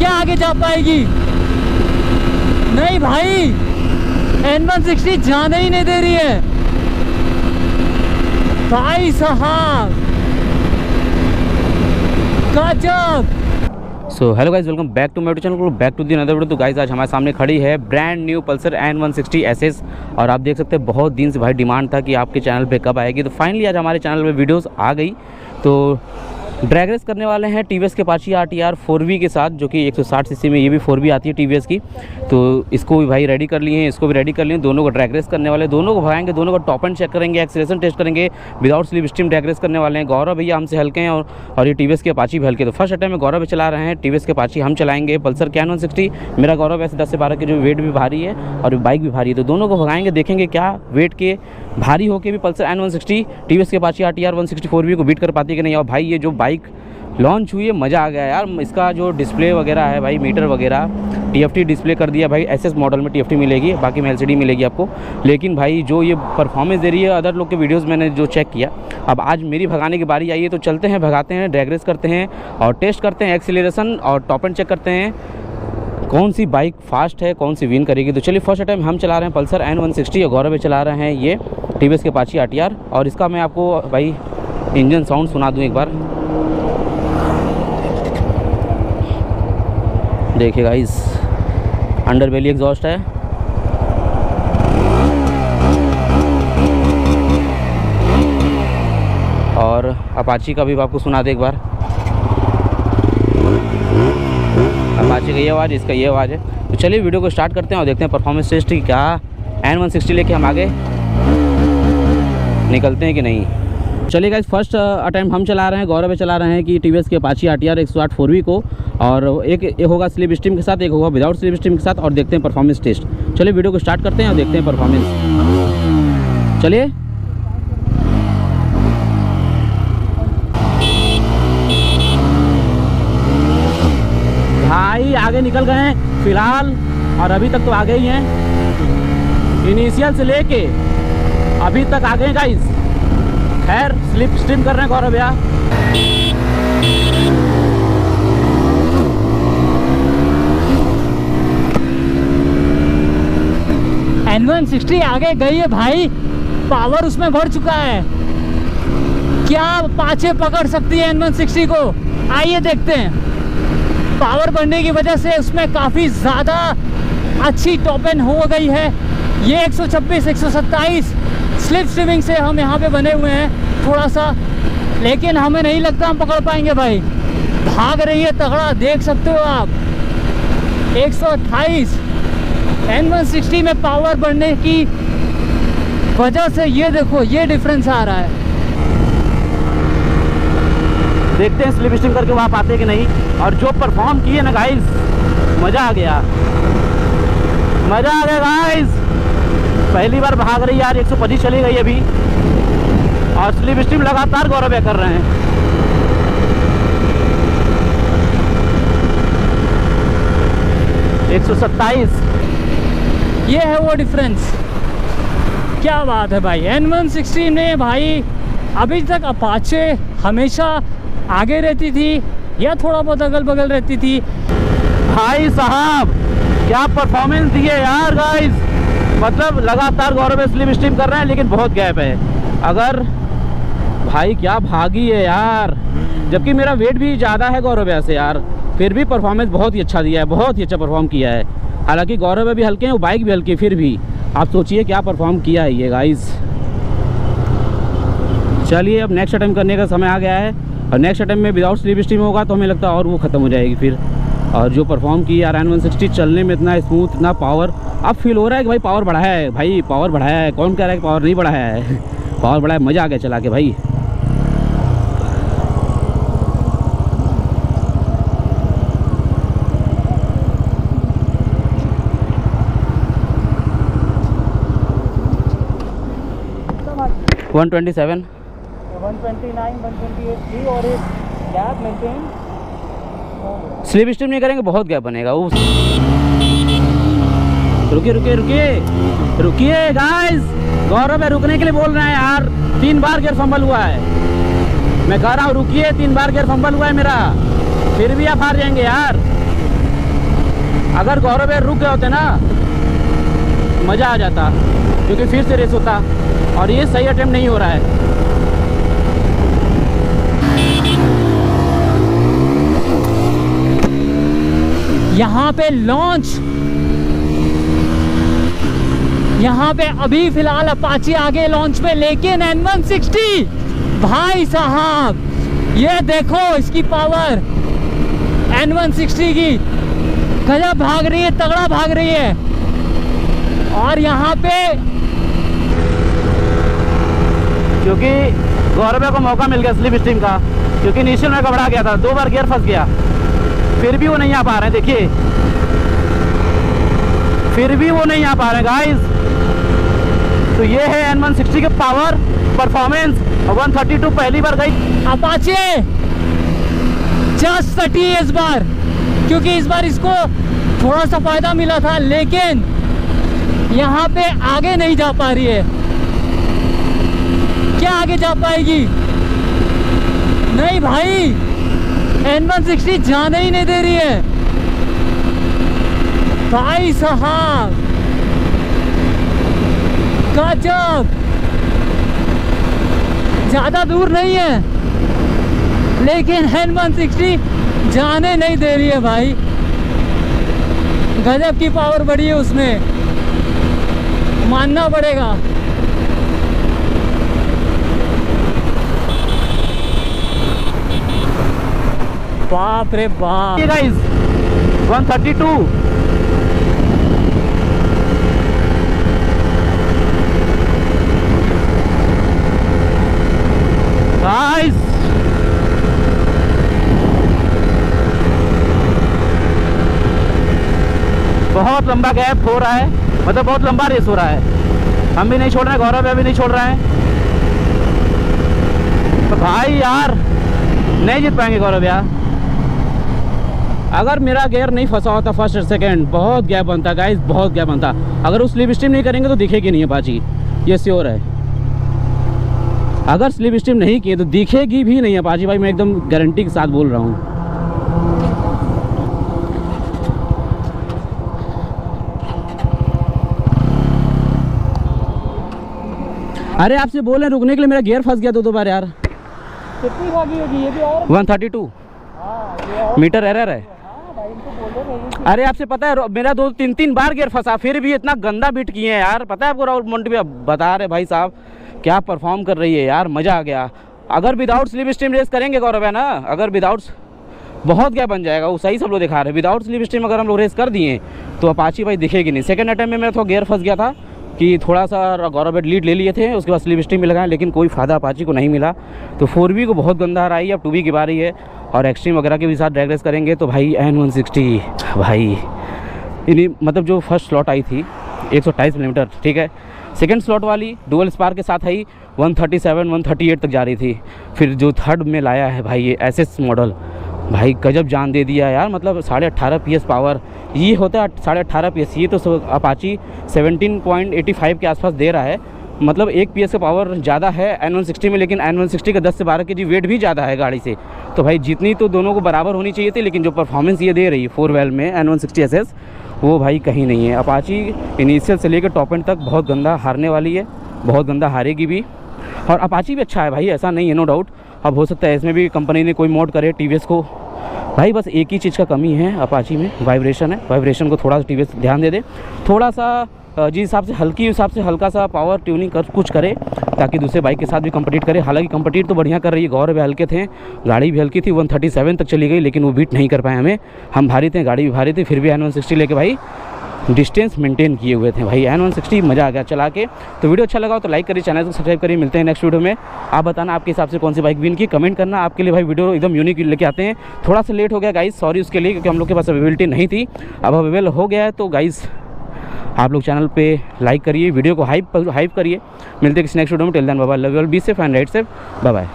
क्या आगे जा पाएगी? नहीं भाई, N160 जाने ही नहीं दे रही है भाई साहब, गजब। So hello guys, welcome back to my channel, back to the another video. तो गाइज आज हमारे सामने खड़ी है brand new Pulsar N160 SS और आप देख सकते हैं बहुत दिन से भाई डिमांड था कि आपके चैनल पे कब आएगी। तो फाइनली आज हमारे चैनल पे वीडियोस आ गई। तो ड्रैग रेस करने वाले हैं TVS के अपाची RTR 4V के साथ, जो कि 160 सीसी में ये भी 4V आती है TVS की। तो इसको भी भाई रेडी कर लिए हैं, इसको भी रेडी कर लिए हैं। दोनों को ड्रैग रेस करने वाले, दोनों को भगाएंगे, दोनों का टॉप एंड चेक करेंगे, एक्सीलरेशन टेस्ट करेंगे, without slipstream drag race करने वाले हैं। गौरव भैया हमसे हल्के हैं और ये TVS के अपाची भी हल्के। तो फर्स्ट अटैम्प में गौरव चला रहे हैं, TVS के अपाची हम चलाएंगे, पल्सर के N160। मेरा गौरव वैसे 10 से 12 के जो वेट भी भारी है और बाइक भी भारी है। तो दोनों को भगाएंगे, देखेंगे क्या वेट के भारी होके भी पल्सर N160 TVS के अपाची RTR 160 4V को बीट कर पाती है कि नहीं। और भाई ये जो बाइक लॉन्च हुई है, मज़ा आ गया यार। इसका जो डिस्प्ले वगैरह है भाई, मीटर वगैरह TFT डिस्प्ले कर दिया भाई। SS मॉडल में TFT मिलेगी, बाकी में LCD मिलेगी आपको। लेकिन भाई जो ये परफॉर्मेंस दे रही है, अदर लोग के वीडियोस मैंने जो चेक किया, अब आज मेरी भगाने की बारी आई है। तो चलते हैं, भगाते हैं, ड्रैग रेस करते हैं और टेस्ट करते हैं, एक्सीलरेशन और टॉप एंड चेक करते हैं कौन सी बाइक फास्ट है, कौन सी विन करेगी। तो चलिए फर्स्ट टाइम हम चला रहे हैं पल्सर N160 और गौरव चला रहे हैं ये TVS के अपाची RTR। और इसका मैं आपको भाई इंजन साउंड सुना दूँ एक बार, देखिएगा। इस अंडर बेली एग्जॉस्ट है और अपाची का भी आपको सुना दे एक बार। अपाची का ये आवाज़, इसका ये आवाज़ है। तो चलिए वीडियो को स्टार्ट करते हैं और देखते हैं परफॉर्मेंस टेस्ट की क्या N160 लेके हम आगे निकलते हैं कि नहीं। चलिए गाइस, फर्स्ट अटैम्प्ट हम चला रहे हैं, गौरव चला रहे हैं कि TVS के अपाची RTR 160 4V को। और एक होगा स्लिप स्ट्रीम के साथ, एक होगा विदाउट स्लिप स्ट्रीम के साथ। और देखते हैं परफॉर्मेंस टेस्ट। चलिए वीडियो को स्टार्ट करते हैं और देखते हैं परफॉर्मेंस। चलिए भाई आगे निकल गए हैं फिलहाल, और अभी तक तो आगे ही हैं। इनिशियल से लेके अभी तक आगे हैं गाइस। खैर स्लिप स्ट्रीम कर रहे हैं गौरव भैया। N160 आगे गई है भाई, पावर उसमें बढ़ चुका है। क्या पाछे पकड़ सकती है N160 को? आइए देखते हैं। पावर बढ़ने की वजह से उसमें काफ़ी ज़्यादा अच्छी टॉप एंड हो गई है। ये 126 127 स्लिप स्ट्रीमिंग से हम यहाँ पे बने हुए हैं थोड़ा सा, लेकिन हमें नहीं लगता हम पकड़ पाएंगे भाई। भाग रही है तगड़ा, देख सकते हो आप। 128 N160 में पावर बढ़ने की वजह से ये देखो, ये डिफरेंस आ रहा है। देखते हैं स्लिप स्ट्रीम करके वहाँ पाते कि नहीं। और जो परफॉर्म किए ना गाइस, मज़ा आ गया, मज़ा आ गया गाइस। पहली बार भाग रही यार, 125 चली गई अभी और स्लिप स्ट्रीम लगातार गौरव कर रहे हैं। $127, ये है वो डिफरेंस। क्या बात है भाई। N160 में भाई अभी तक अपाचे हमेशा आगे रहती थी या थोड़ा बहुत अगल बगल रहती थी। भाई साहब क्या परफॉर्मेंस दी है यार गाइस। मतलब लगातार गौरव स्लिप स्ट्रीम कर रहे हैं, लेकिन बहुत गैप है। अगर भाई क्या भागी है यार, जबकि मेरा वेट भी ज़्यादा है गौरव से यार, फिर भी परफॉर्मेंस बहुत ही अच्छा दिया है, बहुत ही अच्छा परफॉर्म किया है। हालांकि गौरव भी हल्के हैं, वो बाइक भी हल्की है, फिर भी आप सोचिए क्या परफॉर्म किया है ये गाइस। चलिए अब नेक्स्ट अटेम्प्ट करने का समय आ गया है और नेक्स्ट अटेम्प्ट में विदाउट स्लिप स्ट्रीम होगा तो हमें लगता है और वो ख़त्म हो जाएगी फिर। और जो परफॉर्म की यार N160 चलने में इतना स्मूथ, इतना पावर, अब फील हो रहा है कि भाई पावर बढ़ाया है, भाई पावर बढ़ाया है। कौन कह रहा है कि पावर नहीं बढ़ाया है? पावर बढ़ाया, मज़ा आ गया चला के भाई। वन 129 128 और एक गैप मेंटेन। स्लिप स्ट्रीम नहीं करेंगे बहुत गैप बनेगा। वो रुकिए रुकिए रुकिए रुकिए गाइस, गौरव है रुकने के लिए बोल रहे हैं यार। 3 बार गियर फंबल हुआ है, मैं कह रहा हूँ रुकिए। 3 बार गियर फंबल हुआ है मेरा, फिर भी आप हार जाएंगे यार। अगर गौरव यार रुक गए होते ना मज़ा आ जाता, क्योंकि फिर से रेस होता और ये सही अटेम्प्ट नहीं हो रहा है। यहाँ पे लॉन्च, यहाँ पे अभी फिलहाल अपाची आगे लॉन्च पे, लेकिन N160 भाई साहब ये देखो इसकी पावर N160 की, गजब भाग रही है, तगड़ा भाग रही है। और यहाँ पे क्योंकि गौरव को मौका मिल गया स्लिप स्ट्रीम का, क्योंकि इनिशियल में घबरा गया था, 2 बार गियर फंस गया, फिर भी वो नहीं आ पा रहे हैं। देखिए फिर भी वो नहीं आ पा रहे गाइस। तो ये है N160 के पावर परफॉर्मेंस। 132 पहली बार गई अपाचे जस्ट सटी इस बार, क्योंकि इस बार इसको थोड़ा सा फायदा मिला था, लेकिन यहाँ पे आगे नहीं जा पा रही है। क्या आगे जा पाएगी? नहीं भाई, N160 जाने ही नहीं दे रही है भाई साहब, गजब। ज्यादा दूर नहीं है, लेकिन N160 जाने नहीं दे रही है भाई। गजब की पावर बढ़ी है उसमें, मानना पड़ेगा। बाप रे बाप गाइस 132 गाइस, बहुत लंबा गैप हो रहा है, मतलब बहुत लंबा रेस हो रहा है। हम भी नहीं छोड़ रहे हैं, गौरव भी नहीं छोड़ रहे हैं। तो भाई यार नहीं जीत पाएंगे गौरव यार। अगर मेरा गियर नहीं फंसा होता फर्स्ट और सेकंड, बहुत गैप बनता गाइस, बहुत गैप बनता। अगर वो स्लिप स्ट्रीम नहीं करेंगे तो दिखेगी नहीं अपाची, ये श्योर है। अगर स्लिप स्ट्रीम नहीं किए तो दिखेगी भी नहीं अपाची भाई, मैं एकदम गारंटी के साथ बोल रहा हूँ। अरे आपसे बोल रहे हैं रुकने के लिए, मेरा गियर फंस गया 2 बार यार। कितनी भागी होगी ये भी? और 132 मीटर एरर है। अरे आपसे पता है मेरा 2-3 बार गियर फंसा, फिर भी इतना गंदा बीट किए हैं यार। पता है आपको राहुल मोन्टी भी बता रहे भाई साहब क्या परफॉर्म कर रही है यार, मज़ा आ गया। अगर विदाउट स्लिप स्ट्रीम रेस करेंगे गौरव है ना, अगर विदाउट बहुत क्या बन जाएगा, वो सही सब लोग दिखा रहे हैं। विदाउट स्लिप स्ट्रीम अगर हम लोग रेस कर दिए तो अपाची भाई दिखेगी नहीं। सेकंड अटेम्प्ट में मेरा थोड़ा गियर फंस गया था कि थोड़ा सा गौरव लीड ले लिए थे, उसके बाद स्लिप स्ट्रीम में लगाए, लेकिन कोई फ़ायदा अपाची को नहीं मिला। तो 4V को बहुत गंदा आ रहा है, अब 2V की बारी है और एक्सट्रीम वगैरह के भी साथ ड्रैग रेस करेंगे। तो भाई N160 भाई इन्हीं मतलब जो फर्स्ट स्लॉट आई थी 128 मिलीमीटर, ठीक है, सेकंड स्लॉट वाली डुअल स्पार्क के साथ आई 137-138 तक जा रही थी। फिर जो थर्ड में लाया है भाई ये SS मॉडल, भाई गजब जान दे दिया यार। मतलब 18.5 PS पावर, ये होता है 18.5 PS, ये तो अपाची 17.85 के आसपास दे रहा है। मतलब 1 PS का पावर ज़्यादा है N160 में, लेकिन N160 का 10 से 12 kg वेट भी ज़्यादा है गाड़ी से। तो भाई जितनी तो दोनों को बराबर होनी चाहिए थी, लेकिन जो परफॉर्मेंस ये दे रही है 4 व्हील में N160 SS, वो भाई कहीं नहीं है। अपाची इनिशियल से लेकर टॉप एंड तक बहुत गंदा हारने वाली है, बहुत गंदा हारेगी भी। और अपाची भी अच्छा है भाई, ऐसा नहीं है, नो डाउट। अब हो सकता है इसमें भी कंपनी ने कोई मोड करे TVS को। भाई बस एक ही चीज़ का कमी है अपाची में, वाइब्रेशन है। वाइब्रेशन को थोड़ा सा TVS ध्यान दे दे, थोड़ा सा जिस हिसाब से हिसाब से हल्का सा पावर ट्यूनिंग कर कुछ करे, ताकि दूसरे बाइक के साथ भी कंपीट करे। हालांकि कंपीट तो बढ़िया कर रही है, गौरव भी हल्के थे, गाड़ी भी हल्की थी, 137 तक चली गई, लेकिन वो बीट नहीं कर पाए हमें। हम भारी थे, गाड़ी भी भारी थी, फिर भी N160 लेके भाई डिस्टेंस मेंटेन किए हुए थे भाई। N160 मज़ा आ गया चला के। तो वीडियो अच्छा लगा हो तो लाइक करिए, चैनल को सब्सक्राइब करिए। मिलते हैं नेक्स्ट वीडियो में। आप बताना आपके हिसाब से कौन सी बाइक विन की, कमेंट करना। आपके लिए भाई वीडियो एकदम यूनिक लेके आते हैं। थोड़ा सा लेट हो गया गाइस, सॉरी उसके लिए, क्योंकि हम लोग के पास अवेलेबिलिटी नहीं थी, अब अवेलेबल हो गया है। तो गाइस आप लोग चैनल पे लाइक करिए, वीडियो को हाइप करिए। मिलते हैं किसी नेक्स्ट वीडियो में। Till then bye bye, love you all, be safe and ride safe, bye bye.